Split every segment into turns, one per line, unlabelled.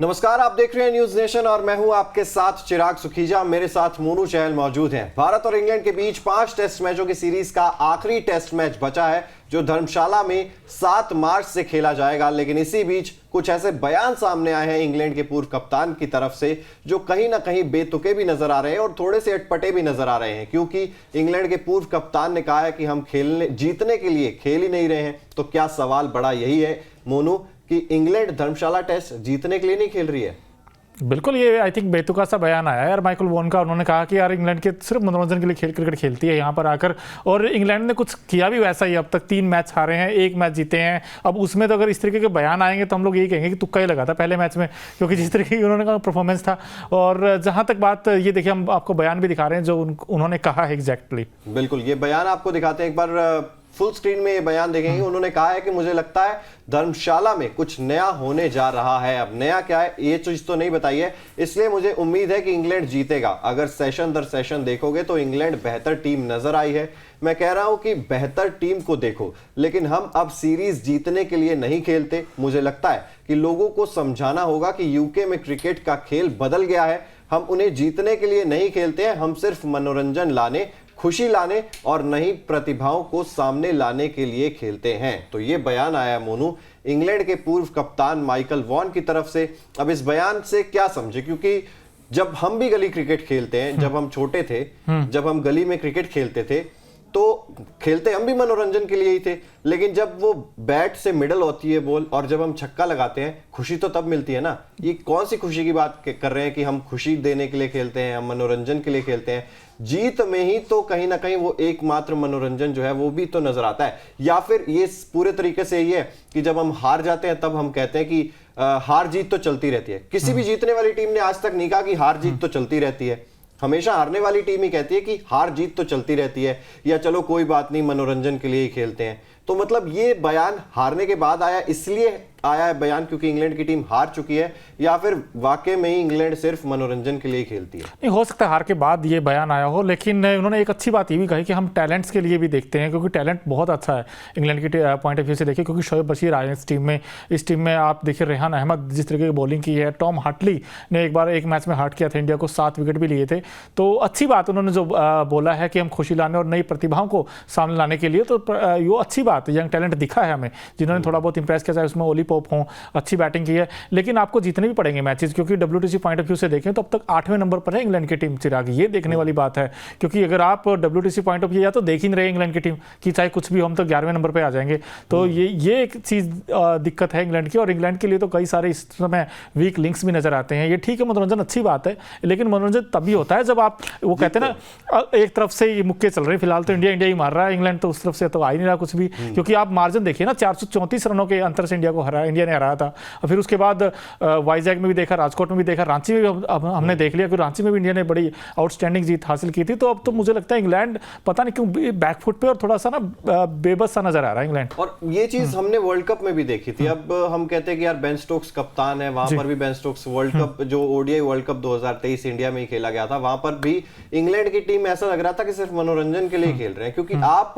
नमस्कार, आप देख रहे हैं न्यूज नेशन और मैं हूं आपके साथ चिराग सुखीजा। मेरे साथ मोनू चहल मौजूद हैं। भारत और इंग्लैंड के बीच 5 टेस्ट मैचों की सीरीज का आखिरी टेस्ट मैच बचा है जो धर्मशाला में 7 मार्च से खेला जाएगा। लेकिन इसी बीच कुछ ऐसे बयान सामने आए हैं इंग्लैंड के पूर्व कप्तान की तरफ से जो कहीं ना कहीं बेतुके भी नजर आ रहे हैं और थोड़े से अटपटे भी नजर आ रहे हैं, क्योंकि इंग्लैंड के पूर्व कप्तान ने कहा है कि हम जीतने के लिए खेल ही नहीं रहे हैं। तो क्या सवाल बड़ा यही है मोनू कि इंग्लैंड धर्मशाला टेस्ट जीतने के लिए नहीं खेल रही है?
बिल्कुल, ये आई थिंक बेतुका सा बयान आया है यार माइकल वॉन का। उन्होंने कहा कि यार इंग्लैंड के सिर्फ मनोरंजन के लिए क्रिकेट खेलती है यहाँ पर आकर, और इंग्लैंड ने कुछ किया भी वैसा ही। अब तक 3 मैच हारे हैं, 1 मैच जीते हैं। अब उसमें तो अगर इस तरीके के बयान आएंगे तो हम लोग यही कहेंगे कि तुक्का ही लगा था पहले मैच में, क्योंकि जिस तरीके की उन्होंने कहा परफॉर्मेंस था। और जहाँ तक बात ये देखिए, हम आपको बयान भी दिखा रहे हैं जो उन्होंने कहा है एग्जैक्टली।
बिल्कुल, ये बयान आपको दिखाते हैं, एक बार फुल स्क्रीन में ये बयान देखेंगे। उन्होंने कहा है कि मुझे लगता है धर्मशाला में कुछ नया होने जा रहा है। अब नया क्या है ये चीज तो नहीं बताई है, इसलिए मुझे उम्मीद है कि इंग्लैंड जीतेगा। अगर सेशन दर सेशन देखोगे तो इंग्लैंड बेहतर टीम नजर आई है। मैं कह रहा हूं कि बेहतर टीम को देखो, लेकिन हम अब सीरीज जीतने के लिए नहीं खेलते। मुझे लगता है कि लोगों को समझाना होगा कि यूके में क्रिकेट का खेल बदल गया है। हम उन्हें जीतने के लिए नहीं खेलते हैं, हम सिर्फ मनोरंजन लाने, खुशी लाने और नई प्रतिभाओं को सामने लाने के लिए खेलते हैं। तो ये बयान आया मोनू इंग्लैंड के पूर्व कप्तान माइकल वॉन की तरफ से। अब इस बयान से क्या समझे, क्योंकि जब हम भी गली क्रिकेट खेलते हैं, जब हम छोटे थे, जब हम गली में क्रिकेट खेलते थे तो खेलते हम भी मनोरंजन के लिए ही थे। लेकिन जब वो बैट से मिडल होती है बॉल और जब हम छक्का लगाते हैं, खुशी तो तब मिलती है ना। ये कौन सी खुशी की बात कर रहे हैं कि हम खुशी देने के लिए खेलते हैं, हम मनोरंजन के लिए खेलते हैं? जीत में ही तो कहीं ना कहीं वो एकमात्र मनोरंजन जो है वो भी तो नजर आता है। या फिर ये पूरे तरीके से ये है कि जब हम हार जाते हैं तब हम कहते हैं कि हार जीत तो चलती रहती है। किसी भी जीतने वाली टीम ने आज तक नहीं कहा कि हार जीत तो चलती रहती है। हमेशा हारने वाली टीम ही कहती है कि हार जीत तो चलती रहती है, या चलो कोई बात नहीं मनोरंजन के लिए ही खेलते हैं। तो मतलब ये बयान हारने के बाद आया, इसलिए आया है बयान क्योंकि इंग्लैंड की टीम हार चुकी है, या फिर वाकई में ही इंग्लैंड सिर्फ मनोरंजन के लिए खेलती है?
नहीं, हो सकता है हार के बाद ये बयान आया हो, लेकिन उन्होंने एक अच्छी बात ये भी कही कि हम टैलेंट्स के लिए भी देखते हैं, क्योंकि टैलेंट बहुत अच्छा है इंग्लैंड की पॉइंट ऑफ व्यू से देखिए। क्योंकि शोएब बशीर आए इस टीम में आप देखिए, रेहान अहमद जिस तरीके की बॉलिंग की है, टॉम हार्टली ने एक मैच में हार्ट किया था इंडिया को, 7 विकेट भी लिए थे। तो अच्छी बात उन्होंने जो बोला है कि हम खुशी लाने और नई प्रतिभाओं को सामने लाने के लिए, तो वो अच्छी बात है। यंग टैलेंट दिखा है हमें, जिन्होंने थोड़ा बहुत इंप्रेस किया, चाहे उसमें ओली पोप हों, अच्छी बैटिंग की है। लेकिन आपको जीतने भी पड़ेंगे मैचेस, क्योंकि WTC पॉइंट ऑफ व्यू से देखें तो अब तक 8वें नंबर पर है इंग्लैंड की टीम। चिराग, ये देखने वाली बात है, क्योंकि अगर आप WTC पॉइंट ऑफ व्यू या तो देख ही नहीं रहे इंग्लैंड की टीम कि चाहे कुछ भी हम तो 11वें नंबर पे आ जाएंगे। तो ये एक चीज दिक्कत है इंग्लैंड की। और इंग्लैंड के लिए तो कई सारे इस समय वीक लिंक्स भी नजर आते हैं। ये ठीक है, मनोरंजन अच्छी बात है, लेकिन मनोरंजन तभी होता है जब आप, वो कहते हैं ना, एक तरफ से ये मुक्के चल रहे हैं फिलहाल, तो इंडिया ही मार रहा है, इंग्लैंड तो उस तरफ से तो आ ही नहीं रहा कुछ भी। क्योंकि आप मार्जिन देखिए ना, 434 रनों के अंतर से इंडिया ने हराया था। और फिर उसके बाद वाइजैग में भी देखा, राजकोट में भी देखा, रांची में भी हमने देख लिया कि रांची में भी इंडिया ने बड़ी आउटस्टैंडिंग जीत हासिल की थी। तो अब तो मुझे लगता है इंग्लैंड पता नहीं क्यों बैकफुट पे और थोड़ा सा ना बेबस सा नजर आ रहा है इंग्लैंड।
और ये चीज हमने वर्ल्ड कप में भी देखी थी। अब हम कहते हैं कि यार बेन स्टोक्स कप्तान है, वहां पर भी बेन स्टोक्स वर्ल्ड कप जो ODI वर्ल्ड कप 2023 इंडिया में ही खेला गया था, वहां पर भी इंग्लैंड की टीम ऐसा लग रहा था कि सिर्फ मनोरंजन के लिए खेल रहे हैं। क्योंकि आप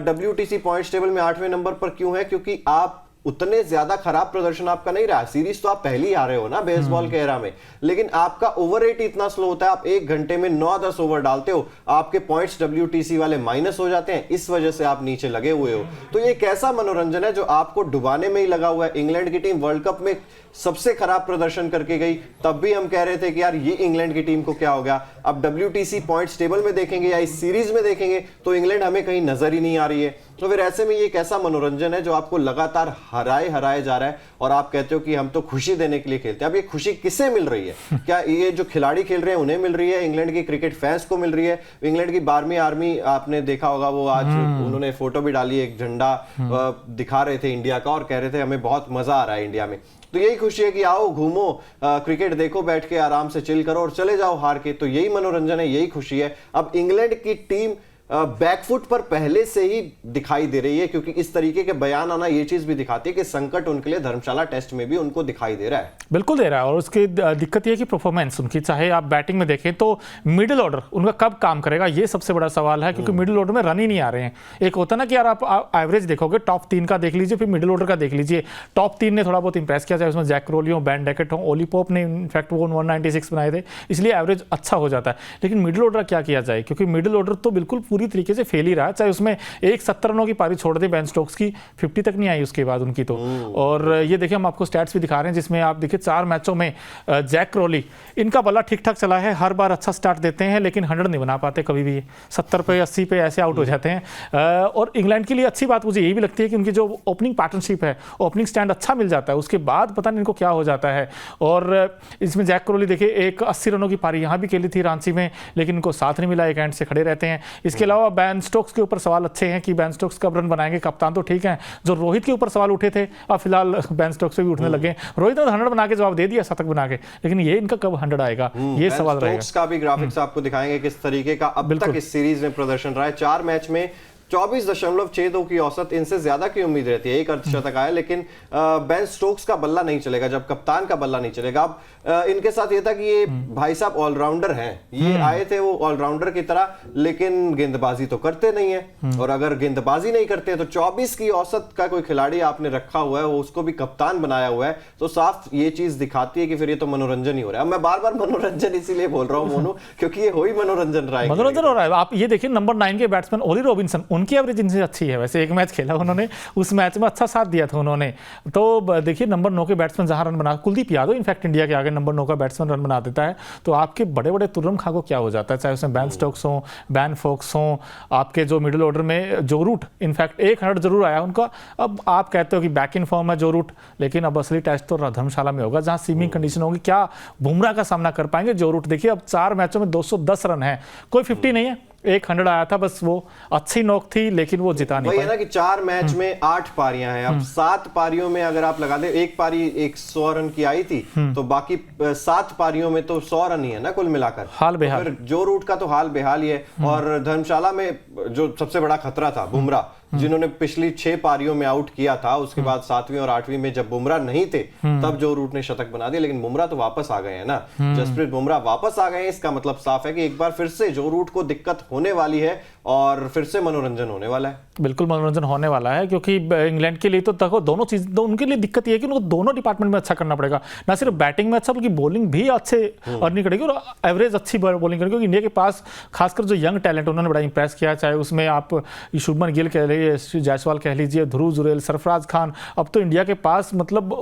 WTC पॉइंट्स टेबल में 8वें नंबर पर क्यों है? क्योंकि आप उतने ज्यादा खराब प्रदर्शन आपका नहीं रहा। सीरीज तो आप पहले ही आ रहे हो ना बेसबॉल के एरा में, लेकिन आपका ओवर रेट इतना स्लो होता है। आप 1 घंटे में 9-10 ओवर डालते हो, आपके पॉइंट्स WTC वाले माइनस हो जाते हैं, इस वजह से आप नीचे लगे हुए हो। तो ये कैसा मनोरंजन है जो आपको डुबाने में ही लगा हुआ है? इंग्लैंड की टीम वर्ल्ड कप में सबसे खराब प्रदर्शन करके गई, तब भी हम कह रहे थे कि यार ये इंग्लैंड की टीम को क्या हो गया। अब WTC पॉइंट्स टेबल में देखेंगे या इस सीरीज में देखेंगे तो इंग्लैंड हमें कहीं नजर ही नहीं आ रही है। तो फिर ऐसे में ये कैसा मनोरंजन है जो आपको लगातार हराए जा रहा है और आप कहते हो कि हम तो खुशी देने के लिए खेलते हैं? अब ये खुशी किसे मिल रही है? क्या ये जो खिलाड़ी खेल रहे हैं उन्हें मिल रही है? इंग्लैंड की क्रिकेट फैंस को मिल रही है? इंग्लैंड की 12वीं आर्मी आपने देखा होगा, वो आज उन्होंने फोटो भी डाली, एक झंडा दिखा रहे थे इंडिया का और कह रहे थे हमें बहुत मजा आ रहा है इंडिया में। तो यही खुशी है कि आओ घूमो, क्रिकेट देखो, बैठ के आराम से चिल करो और चले जाओ हार के। तो यही मनोरंजन है, यही खुशी है। अब इंग्लैंड की टीम बैकफुट पर पहले से ही दिखाई दे रही है, क्योंकि इस तरीके के बयान आना ये चीज भी दिखाती है कि संकट उनके लिए धर्मशाला टेस्ट में भी उनको दिखाई दे रहा है।
बिल्कुल दे रहा है, और उसकी दिक्कत ये है कि परफॉर्मेंस उनकी, चाहे आप बैटिंग में देखें तो मिडिल ऑर्डर उनका कब काम करेगा ये सबसे बड़ा सवाल है, क्योंकि मिडिल ऑर्डर में रन ही नहीं आ रहे हैं। एक होता ना कि यार आप एवरेज देखोगे, टॉप 3 का देख लीजिए, फिर मिडिल ऑर्डर का देख लीजिए। टॉप 3 ने थोड़ा बहुत इंप्रेस किया, चाहे उसमें जैक क्रोली हो, बेन डैकेट हो, ओली पोप ने इनफैक्ट वो 196 बनाए थे, इसलिए एवरेज अच्छा हो जाता है। लेकिन मिडिल ऑर्डर क्या किया जाए, क्योंकि मिडिल ऑर्डर तो बिल्कुल पूरी तरीके से फेल ही रहा है। चाहे उसमें एक 70 रनों की पारी छोड़ दे बेन स्टोक्स की, 50 तक नहीं आई उसके बाद उनकी तो। और ये देखिए हम आपको स्टैट्स भी दिखा रहे हैं, जिसमें आप देखिए 4 मैचों में जैक क्रोली, इनका बल्ला ठीक ठाक चला है, हर बार अच्छा स्टार्ट देते हैं, लेकिन 100 नहीं बना पाते कभी भी, 70 पे 80 पे ऐसे आउट हो जाते हैं। और इंग्लैंड के लिए अच्छी बात मुझे ये भी लगती है कि उनकी जो ओपनिंग पार्टनरशिप है, ओपनिंग स्टैंड अच्छा मिल जाता है, उसके बाद पता नहीं इनको क्या हो जाता है। और इसमें जैक क्रोली देखिए एक 80 रनों की पारी यहाँ भी खेली थी रांची में, लेकिन इनको साथ नहीं मिला, एक एंड से खड़े रहते हैं। इसके अलावा बेन स्टोक्स के ऊपर सवाल अच्छे हैं कि बेन स्टोक्स कब रन बनाएंगे, कप्तान तो ठीक है, जो रोहित के ऊपर सवाल उठे थे अब फिलहाल बेन स्टोक्स पे भी उठने लगे। रोहित ने 100 बना के जवाब दे दिया, शतक बना के, लेकिन ये इनका कब 100 आएगा ये सवाल रहेगा।
स्टोक्स का भी ग्राफिक्स आपको दिखाएंगे किस तरीके का अब तक इस सीरीज में प्रदर्शन रहा है। 4 मैच में 24.62 की औसत, इनसे ज्यादा की उम्मीद रहती है, एक अर्धशतक आया, लेकिन बेन स्टोक्स का बल्ला नहीं चलेगा जब कप्तान का बल्ला नहीं चलेगा। अब इनके साथ ये था कि ये भाई साहब ऑलराउंडर हैं, ये आए थे वो ऑलराउंडर की तरह, लेकिन गेंदबाजी तो करते नहीं है। और अगर गेंदबाजी नहीं करते तो 24 की औसत का कोई खिलाड़ी आपने रखा हुआ है, वो उसको भी कप्तान बनाया हुआ है, तो साफ ये चीज दिखाती है कि फिर ये तो मनोरंजन ही हो रहा है। मैं बार बार मनोरंजन इसीलिए बोल रहा हूँ मोनू, क्योंकि ये हो ही मनोरंजन रहा है,
मनोरंजन हो रहा है। आप ये देखिए नंबर 9 के बैट्समैन ओली रॉबिन्सन, उनकी एवरेज इनसे अच्छी है। वैसे एक मैच खेला उन्होंने, उस मैच में अच्छा साथ दिया था उन्होंने। तो देखिए नंबर 9 के बैट्समैन जहां रन बना, कुलदीप यादव इनफैक्ट इंडिया के आगे नंबर 9 का बैट्समैन रन बना देता है, तो आपके बड़े बड़े तुर्रम खां को क्या हो जाता है, चाहे उसमें बैन स्टोक्स हो, बैन फोक्स हो, आपके जो मिडिल ऑर्डर में जो रूट, इनफैक्ट 100 जरूर आया उनका। अब आप कहते हो कि बैक इन फॉर्म है जो रूट, लेकिन अब असली टेस्ट तो धर्मशाला में होगा, जहां सीमिंग कंडीशन होगी। क्या बुमराह का सामना कर पाएंगे जो रूट? देखिए अब 4 मैचों में 210 रन है, कोई 50 नहीं है, 100 आया था, बस वो अच्छी नोक थी, लेकिन वो जिता नहीं
वही
पाए।
है ना कि 4 मैच में 8 पारियां हैं। अब 7 पारियों में अगर आप लगा दे, एक पारी 100 रन की आई थी, तो बाकी 7 पारियों में तो 100 रन ही है ना कुल मिलाकर।
हाल बेहाल।
तो फिर जो रूट का तो हाल बेहाल ही है। और धर्मशाला में जो सबसे बड़ा खतरा था बुमराह, जिन्होंने पिछली 6 पारियों में आउट किया था, उसके बाद 7वीं और 8वीं में जब बुमराह नहीं थे तब जो रूट ने शतक बना दिया, लेकिन बुमराह तो वापस आ गए हैं ना, जसप्रीत बुमराह वापस आ गए हैं। इसका मतलब साफ है कि एक बार फिर से जो रूट को दिक्कत होने वाली है और फिर से मनोरंजन होने वाला है।
बिल्कुल मनोरंजन होने वाला है, क्योंकि इंग्लैंड के लिए तो देखो दोनों चीज, उनके लिए दिक्कत ये है कि उनको दोनों डिपार्टमेंट में अच्छा करना पड़ेगा, ना सिर्फ बैटिंग में अच्छा बल्कि बॉलिंग भी अच्छे अर्निंग करेगी और एवरेज अच्छी बॉलिंग करेगी। क्योंकि इंडिया के पास खासकर जो यंग टैलेंट उन्होंने बड़ा इंप्रेस किया, चाहे उसमें आप शुभमन गिल कह लीजिए, जायसवाल कह लीजिए, ध्रुव जुरेल, सरफराज खान। अब तो इंडिया के पास मतलब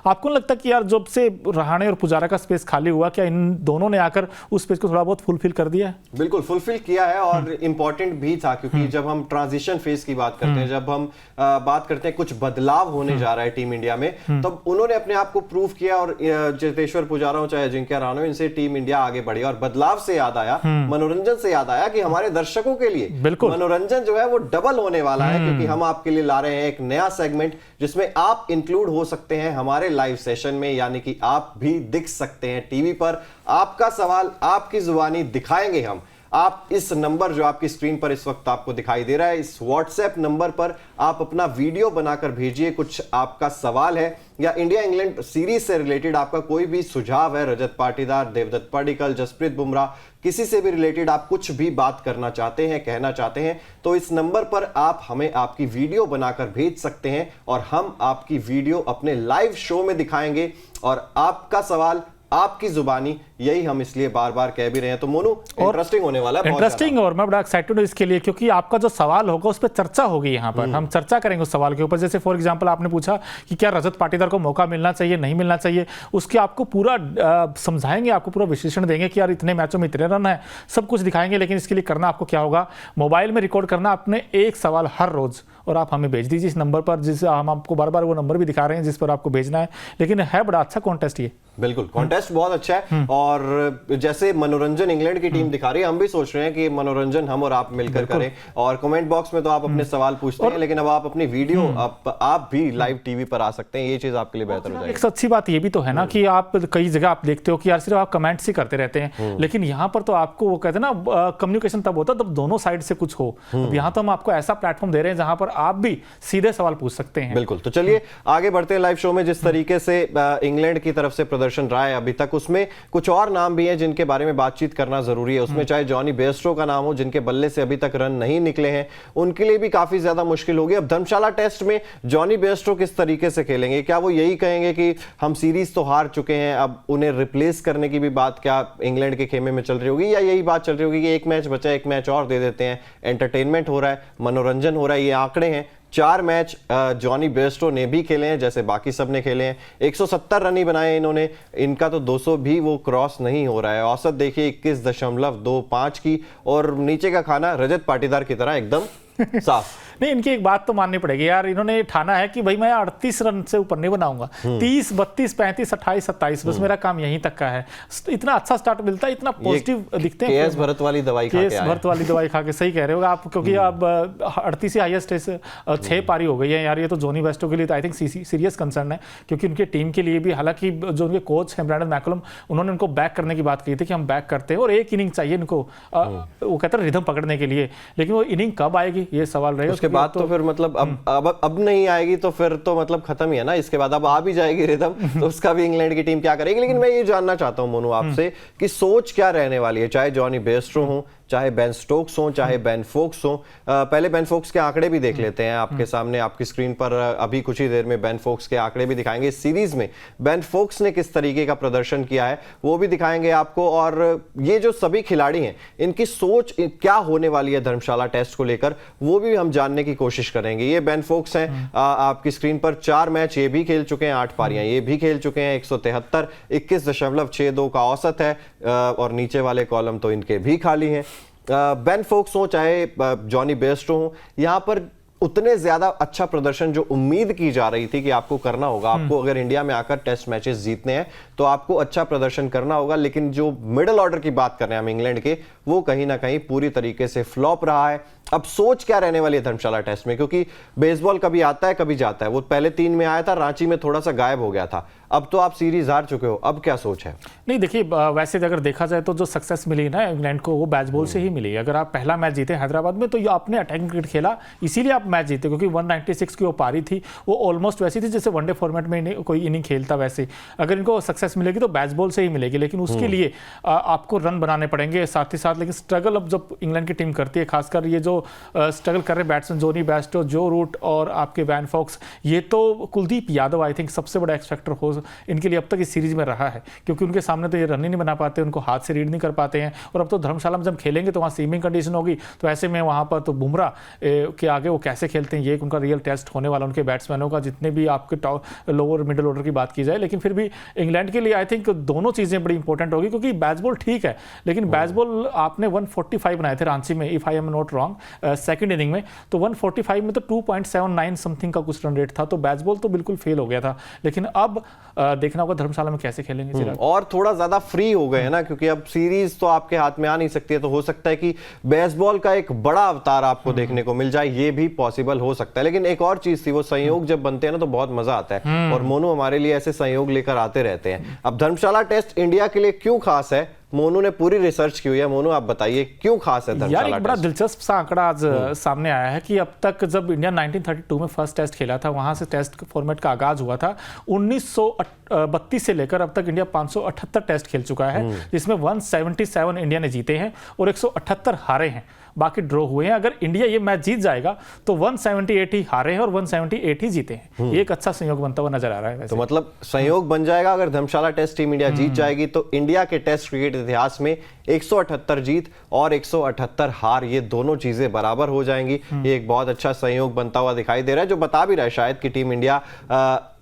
आपको लगता है कि यार जब से रहाणे और पुजारा का स्पेस खाली हुआ, क्या इन दोनों ने आकर उस स्पेस को थोड़ा बहुत फुलफिल कर दिया है?
बिल्कुल फुलफिल किया है, और इंपॉर्टेंट भी था, क्योंकि जब हम ट्रांजिशन फेज की बात करते हैं, जब हम बात करते हैं कुछ बदलाव होने जा रहा है टीम इंडिया में, तब उन्होंने अपने आप को प्रूव किया। और चेतेश्वर पुजारा हो चाहे अजिंक्य रहाणे, इनसे टीम इंडिया आगे बढ़ी। और बदलाव से याद आया, मनोरंजन से याद आया कि हमारे दर्शकों के लिए मनोरंजन जो है वो डबल होने वाला है, क्योंकि हम आपके लिए ला रहे हैं एक नया सेगमेंट जिसमें आप इंक्लूड हो सकते हैं हमारे लाइव सेशन में, यानी कि आप भी दिख सकते हैं टीवी पर। आपका सवाल आपकी जुबानी दिखाएंगे हम। आप इस नंबर जो आपकी स्क्रीन पर इस वक्त आपको दिखाई दे रहा है, इस व्हाट्सएप नंबर पर आप अपना वीडियो बनाकर भेजिए। कुछ आपका सवाल है या इंडिया इंग्लैंड सीरीज से रिलेटेड आपका कोई भी सुझाव है, रजत पाटीदार, देवदत्त पडिक्कल, जसप्रीत बुमराह, किसी से भी रिलेटेड आप कुछ भी बात करना चाहते हैं, कहना चाहते हैं, तो इस नंबर पर आप हमें आपकी वीडियो बनाकर भेज सकते हैं और हम आपकी वीडियो अपने लाइव शो में दिखाएंगे। और आपका सवाल आपकी जुबानी, यही हम इसलिए बार बार कह भी रहे हैं। तो मोनू इंटरेस्टिंग होने वाला है,
इंटरेस्टिंग, और मैं बड़ा एक्साइटेड हूं इसके लिए, क्योंकि आपका जो सवाल होगा उस पर चर्चा होगी। यहाँ पर हम चर्चा करेंगे उस सवाल के ऊपर। जैसे फॉर एग्जांपल आपने पूछा कि क्या रजत पाटीदार को मौका मिलना चाहिए, नहीं मिलना चाहिए, उसके आपको पूरा समझाएंगे, आपको पूरा विश्लेषण देंगे कि यार इतने मैचों में इतने रन है, सब कुछ दिखाएंगे। लेकिन इसके लिए करना आपको क्या होगा, मोबाइल में रिकॉर्ड करना अपने एक सवाल हर रोज और आप हमें भेज दीजिए इस नंबर पर, जिस हम आपको बार बार वो नंबर भी दिखा रहे हैं जिस पर आपको भेजना है। लेकिन है बड़ा अच्छा कॉन्टेस्ट ये।
बिल्कुल कॉन्टेस्ट बहुत अच्छा है और जैसे मनोरंजन इंग्लैंड की टीम दिखा रही है, हम भी सोच रहे हैं कि मनोरंजन हम और आप मिलकर करें। और कमेंट बॉक्स में तो आप अपने सवाल पूछते हैं, लेकिन अब आप अपनी वीडियो आप भी लाइव टीवी पर आ सकते हैं, ये चीज आपके लिए बेहतर हो जाएगी।
एक अच्छी बात ये भी तो है ना कि आप कई जगह आप देखते हो कि यार सिर्फ आप कमेंट्स ही करते रहते हैं, लेकिन यहाँ पर तो आपको वो कहते हैं ना कम्युनिकेशन तब होता है जब दोनों साइड से कुछ हो। अब यहाँ तो हम आपको ऐसा प्लेटफॉर्म दे रहे हैं जहां पर आप भी सीधे सवाल पूछ सकते हैं।
बिल्कुल, तो चलिए आगे बढ़ते हैं लाइव शो में। जिस तरीके से इंग्लैंड की तरफ से प्रदर्शन रहा है अभी तक, उसमें कुछ और नाम भी हैं जिनके बारे में बातचीत करना जरूरी है। उसमें चाहे जॉनी बेयरस्टो का नाम हो, जिनके बल्ले से अभी तक रन नहीं निकले हैं, उनके लिए भी काफी ज्यादा मुश्किल होगी। अब धर्मशाला टेस्ट में जॉनी बेयरस्टो किस तरीके से खेलेंगे? क्या वो यही कहेंगे कि हम सीरीज तो हार चुके हैं, अब उन्हें रिप्लेस करने की भी बात क्या इंग्लैंड के खेमे में चल रही होगी, या यही बात चल रही होगी कि एक मैच बचा, एक मैच और दे देते हैं, एंटरटेनमेंट हो रहा है, मनोरंजन हो रहा है? ये आंकड़े हैं, 4 मैच जॉनी बेयरस्टो ने भी खेले हैं जैसे बाकी सब ने खेले हैं, 170 रन ही बनाए इन्होंने, इनका तो 200 भी वो क्रॉस नहीं हो रहा है। औसत देखिए 21.25 की, और नीचे का खाना रजत पाटीदार की तरह एकदम साफ।
नहीं, इनकी एक बात तो माननी पड़ेगी यार, इन्होंने ठाना है कि भाई मैं 38 रन से ऊपर नहीं बनाऊंगा, 30, 32, 35, 28, 27 बस मेरा काम यहीं तक का है। इतना अच्छा स्टार्ट मिलता है, इतना पॉजिटिव दिखते हैं।
केएस भरत वाली दवाई खा के आए।
भरत वाली दवाई खा के, सही कह रहे हो आप, क्योंकि अब 38 ही हाईएस्ट 6 पारी हो गई है यार। ये तो जॉनी बेयरस्टो के लिए तो आई थिंक सीरियस कंसर्न है, क्योंकि उनके टीम के लिए भी, हालांकि जो उनके कोच हैं ब्रैंडन मैकलम, उन्होंने उनको बैक करने की बात कही थी कि हम बैक करते हैं और एक इनिंग चाहिए इनको, वो कहते हैं रिदम पकड़ने के लिए, लेकिन वो इनिंग कब आएगी ये सवाल रहेगा।
उसके बाद तो फिर मतलब अब नहीं आएगी तो फिर तो मतलब खत्म ही है ना। इसके बाद अब आ भी जाएगी रिदम, तो उसका भी इंग्लैंड की टीम क्या करेगी। लेकिन मैं ये जानना चाहता हूं मोनू आपसे कि सोच क्या रहने वाली है, चाहे जॉनी बेयरस्टो हो, चाहे बेन स्टोक्स हो, चाहे बेन फोक्स हो। पहले बेन फोक्स के आंकड़े भी देख लेते हैं आपके सामने, आपकी स्क्रीन पर अभी कुछ ही देर में बेन फोक्स के आंकड़े भी दिखाएंगे। इस सीरीज में बेन फोक्स ने किस तरीके का प्रदर्शन किया है वो भी दिखाएंगे आपको, और ये जो सभी खिलाड़ी हैं इनकी सोच क्या होने वाली है धर्मशाला टेस्ट को लेकर, वो भी हम जानने की कोशिश करेंगे। ये बेन फोक्स हैं आपकी स्क्रीन पर, 4 मैच ये भी खेल चुके हैं, 8 पारियां ये भी खेल चुके हैं, 173, 21.62 का औसत है, और नीचे वाले कॉलम तो इनके भी खाली हैं। बेन फोक्स हो चाहे जॉनी बेयरस्टो हो, यहां पर उतने ज्यादा अच्छा प्रदर्शन जो उम्मीद की जा रही थी कि आपको करना होगा, आपको अगर इंडिया में आकर टेस्ट मैचेस जीतने हैं तो आपको अच्छा प्रदर्शन करना होगा, लेकिन जो मिडिल ऑर्डर की बात कर रहे हैं हम इंग्लैंड के, वो कहीं ना कहीं पूरी तरीके से फ्लॉप रहा है। अब सोच क्या रहने वाली है धर्मशाला टेस्ट में, क्योंकि बेसबॉल कभी आता है कभी जाता है, वो पहले 3 में आया था, रांची में थोड़ा सा गायब हो गया था, अब तो आप सीरीज हार चुके हो, अब क्या सोच है?
नहीं देखिए, वैसे अगर देखा जाए तो जो सक्सेस मिली ना इंग्लैंड को, वो बैसबॉल से ही मिली। अगर आप पहला मैच जीते हैदराबाद में तो ये आपने अटैकिंग क्रिकेट खेला, इसीलिए आप मैच जीते, क्योंकि 196 की वो पारी थी, वो ऑलमोस्ट वैसी थी जैसे वनडे फॉर्मेट में कोई इनिंग खेलता वैसे। अगर इनको सक्सेस मिलेगी तो बैसबॉल से ही मिलेगी, लेकिन उसके लिए आपको रन बनाने पड़ेंगे साथ ही साथ। लेकिन स्ट्रगल अब जब इंग्लैंड की टीम करती है, खासकर ये जो स्ट्रगल कर रहे बैट्समैन जॉनी बेयरस्टो, जो रूट और आपके वैन फॉक्स, ये तो कुलदीप यादव आई थिंक सबसे बड़ा एक्स फैक्टर हो इनके लिए अब तक इस सीरीज में रहा है, क्योंकि उनके सामने तो ये रन ही नहीं बना पाते, उनको हाथ से रीड नहीं कर पाते हैं। और अब तो धर्मशाला में जब खेलेंगे तो वहाँ सीमिंग कंडीशन होगी, तो ऐसे में वहाँ पर तो बुमराह के आगे वो कैसे खेलते हैं, ये उनका रियल टेस्ट होने वाला उनके बैट्समैनों का, जितने भी आपके टॉप लोअर मिडिल ऑर्डर की बात की जाए। लेकिन फिर भी इंग्लैंड के लिए आई थिंक दोनों चीज़ें बड़ी इंपॉर्टेंट होगी, क्योंकि बैसबॉल ठीक है, लेकिन बैसबॉल आपने 145 बनाए थे रांची में, if I am not wrong, second inning में, तो 145 में तो 2.79 समथिंग का कुछ रन रेट था, तो बैसबॉल तो बिल्कुल फेल हो गया था। लेकिन अब देखना होगा धर्मशाला में कैसे खेलेंगे।
और थोड़ा ज्यादा फ्री हो गए हैं ना, क्योंकि अब सीरीज तो आपके हाथ में आ नहीं सकती है, तो हो सकता है कि बेसबॉल का एक बड़ा अवतार आपको देखने को मिल जाए, ये भी पॉसिबल हो सकता है। लेकिन एक और चीज थी, वो संयोग जब बनते हैं ना तो बहुत मजा आता है, और मोनू हमारे लिए ऐसे संयोग लेकर आते रहते हैं। अब धर्मशाला टेस्ट इंडिया के लिए क्यों खास है? मोनू ने पूरी रिसर्च की हुई है, मोनू आप बताइए क्यों खास है धर्मशाला टेस्ट?
यार एक बड़ा दिलचस्प सा आंकड़ा आज सामने आया है कि अब तक जब इंडिया 1932 में फर्स्ट टेस्ट खेला था, वहां से टेस्ट फॉर्मेट का आगाज हुआ था, 1932 से लेकर अब तक इंडिया 578 टेस्ट खेल चुका है, जिसमें 177 इंडिया ने जीते हैं और 178 हारे हैं, बाकी ड्रॉ हुए हैं। अगर इंडिया ये मैच जीत जाएगा तो 178 ही हारे हैं और 178 ही जीते हैं। ये एक अच्छा संयोग बनता हुआ नजर आ रहा है वैसे।
तो मतलब संयोग बन जाएगा, अगर धर्मशाला टेस्ट टीम इंडिया जीत जाएगी तो इंडिया के टेस्ट क्रिकेट इतिहास में 178 जीत और 178 हार, ये दोनों चीजें बराबर हो जाएंगी। ये एक बहुत अच्छा संयोग बनता हुआ दिखाई दे रहा है, जो बता भी रहा है शायद कि टीम इंडिया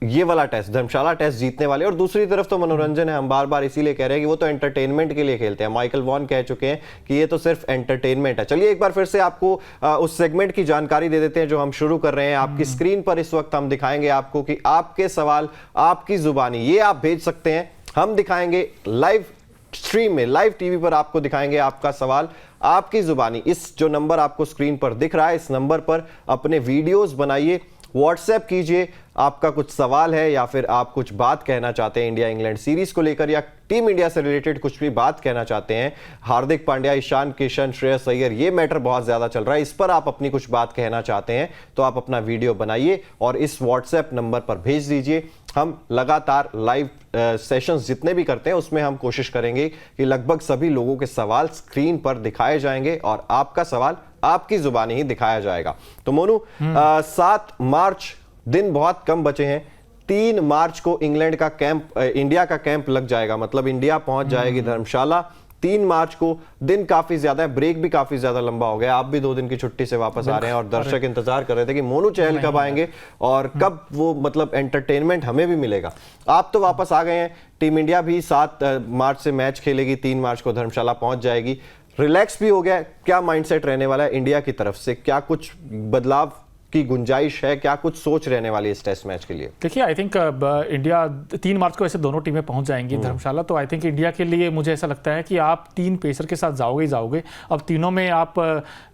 ये वाला टेस्ट, धर्मशाला टेस्ट जीतने वाले। और दूसरी तरफ तो मनोरंजन है, हम बार बार इसीलिए कह रहे हैं कि वो तो एंटरटेनमेंट के लिए खेलते हैं। माइकल वॉन कह चुके हैं कि ये तो सिर्फ एंटरटेनमेंट है। चलिए एक बार फिर से आपको उस सेगमेंट की जानकारी दे देते हैं जो हम शुरू कर रहे हैं। आपकी स्क्रीन पर इस वक्त हम दिखाएंगे आपको कि आपके सवाल आपकी जुबानी ये आप भेज सकते हैं हम दिखाएंगे लाइव स्ट्रीम में, लाइव टीवी पर आपको दिखाएंगे आपका सवाल आपकी जुबानी। इस जो नंबर आपको स्क्रीन पर दिख रहा है, इस नंबर पर अपने वीडियोस बनाइए, व्हाट्सएप कीजिए, आपका कुछ सवाल है या फिर आप कुछ बात कहना चाहते हैं इंडिया इंग्लैंड सीरीज को लेकर या टीम इंडिया से रिलेटेड कुछ भी बात कहना चाहते हैं, हार्दिक पांड्या, ईशान किशन, श्रेयस अय्यर, ये मैटर बहुत ज्यादा चल रहा है, इस पर आप अपनी कुछ बात कहना चाहते हैं तो आप अपना वीडियो बनाइए और इस व्हाट्सएप नंबर पर भेज दीजिए। हम लगातार लाइव सेशंस जितने भी करते हैं उसमें हम कोशिश करेंगे कि लगभग सभी लोगों के सवाल स्क्रीन पर दिखाए जाएंगे और आपका सवाल आपकी जुबानी ही दिखाया जाएगा। तो मोनू, 7 मार्च दिन बहुत कम बचे हैं, 3 मार्च को इंग्लैंड का कैंप, इंडिया का कैंप लग जाएगा, मतलब इंडिया पहुंच जाएगी धर्मशाला 3 मार्च को। दिन काफी ज्यादा है, ब्रेक भी काफी ज्यादा लंबा हो गया, आप भी 2 दिन की छुट्टी से वापस आ रहे हैं और दर्शक इंतजार कर रहे थे कि मोनू चहल कब आएंगे और कब वो मतलब एंटरटेनमेंट हमें भी मिलेगा। आप तो वापस आ गए हैं, टीम इंडिया भी 7 मार्च से मैच खेलेगी, 3 मार्च को धर्मशाला पहुंच जाएगी, रिलैक्स भी हो गया। क्या माइंडसेट रहने वाला है इंडिया की तरफ से, क्या कुछ बदलाव की गुंजाइश है, क्या कुछ सोच रहने वाली है इस टेस्ट मैच के लिए?
देखिए, आई थिंक इंडिया 3 मार्च को ऐसे दोनों टीमें पहुंच जाएंगी धर्मशाला, तो आई थिंक इंडिया के लिए मुझे ऐसा लगता है कि आप 3 पेसर के साथ जाओगे ही जाओगे। अब तीनों में आप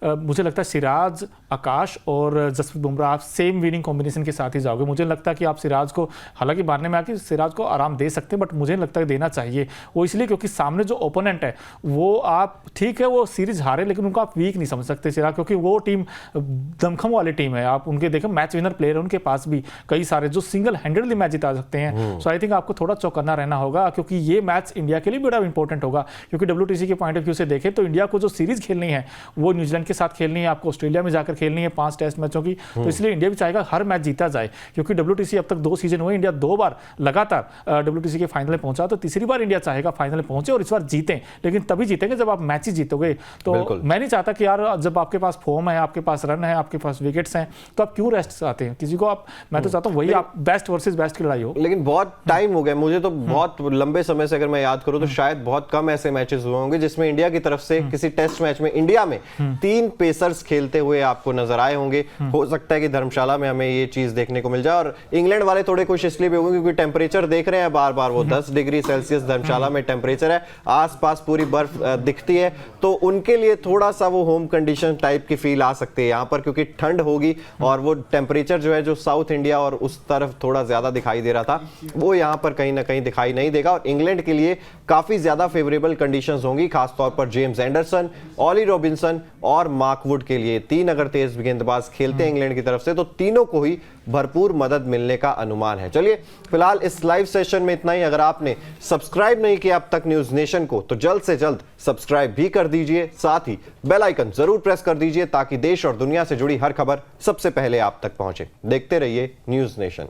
मुझे लगता है सिराज, आकाश और जसप्रीत बुमराह, आप सेम विनिंग कॉम्बिनेशन के साथ ही जाओगे। मुझे लगता है कि आप सिराज को, हालांकि मारने में आके सिराज को आराम दे सकते हैं, बट मुझे लगता है देना चाहिए। वो इसलिए क्योंकि सामने जो ओपोनेंट है वो, आप ठीक है वो सीरीज हारे लेकिन उनको आप वीक नहीं समझ सकते सिराज, क्योंकि वो टीम दमखम वाली टीम है। आप उनके देखें, मैच विनर प्लेयर है उनके पास भी कई सारे जो सिंगल हैंडेडली मैच जिता सकते हैं। सो आई थिंक आपको थोड़ा चौकन्ना रहना होगा, क्योंकि ये मैच इंडिया के लिए बड़ा इंपॉर्टेंट होगा। क्योंकि WTC के पॉइंट ऑफ व्यू से देखें तो इंडिया को जो सीरीज खेलनी है वो न्यूजीलैंड के साथ खेलनी है, आपको ऑस्ट्रेलिया में जाकर खेलनी है 5 टेस्ट मैचों की, तो इसलिए इंडिया भी चाहेगा हर मैच जीता जाए। क्योंकि WTC अब तक 2 सीजन हुए, इंडिया 2 बार लगातार WTC के फाइनल में पहुंचा, तो तीसरी बार इंडिया चाहेगा फाइनल में पहुंचे और इस बार जीतें, लेकिन तभी जीतेंगे जब आप मैच ही जीतोगे। तो मैं नहीं चाहता कि यार जब आपके पास फॉर्म है, आपके पास रन है, आपके पास विकेट्स हैं, तो आप क्यों रेस्ट चाहते हैं किसी को? आप, मैं तो चाहता हूं वही आप बेस्ट वर्सेस बेस्ट की लड़ाई हो।
लेकिन बहुत टाइम हो गया, मुझे तो बहुत लंबे समय से अगर मैं याद करूं तो शायद बहुत कम ऐसे मैचेस हुए होंगे जिसमें इंडिया की तरफ से किसी टेस्ट मैच में इंडिया में 3 पेसर्स खेलते हुए आपको नजर आए होंगे। हो सकता है कि धर्मशाला में हमें ये चीज देखने को मिल जाए। और इंग्लैंड वाले थोड़े खुश इसलिए भी होंगे क्योंकि टेम्परेचर देख रहे हैं बार बार, वो 10 डिग्री सेल्सियस धर्मशाला में टेम्परेचर है, आसपास पूरी बर्फ दिखती है, तो उनके लिए थोड़ा सा वो होम कंडीशन टाइप की फील आ सकती है यहाँ पर, क्योंकि ठंड होगी और वो टेम्परेचर जो है जो साउथ इंडिया और उस तरफ थोड़ा ज्यादा दिखाई दे रहा था वो यहाँ पर कहीं ना कहीं दिखाई नहीं देगा। और इंग्लैंड के लिए काफी ज्यादा फेवरेबल कंडीशंस होंगी, खासतौर पर जेम्स एंडरसन, ऑली रॉबिन्सन और मार्क वुड के लिए। 3 अगर तेज गेंदबाज खेलते हैं इंग्लैंड की तरफ से तो तीनों को ही भरपूर मदद मिलने का अनुमान है। चलिए फिलहाल इस लाइव सेशन में इतना ही। अगर आपने सब्सक्राइब नहीं किया अब तक न्यूज नेशन को तो जल्द से जल्द सब्सक्राइब भी कर दीजिए, साथ ही बेल आइकन जरूर प्रेस कर दीजिए ताकि देश और दुनिया से जुड़ी हर खबर सबसे पहले आप तक पहुंचे। देखते रहिए न्यूज नेशन।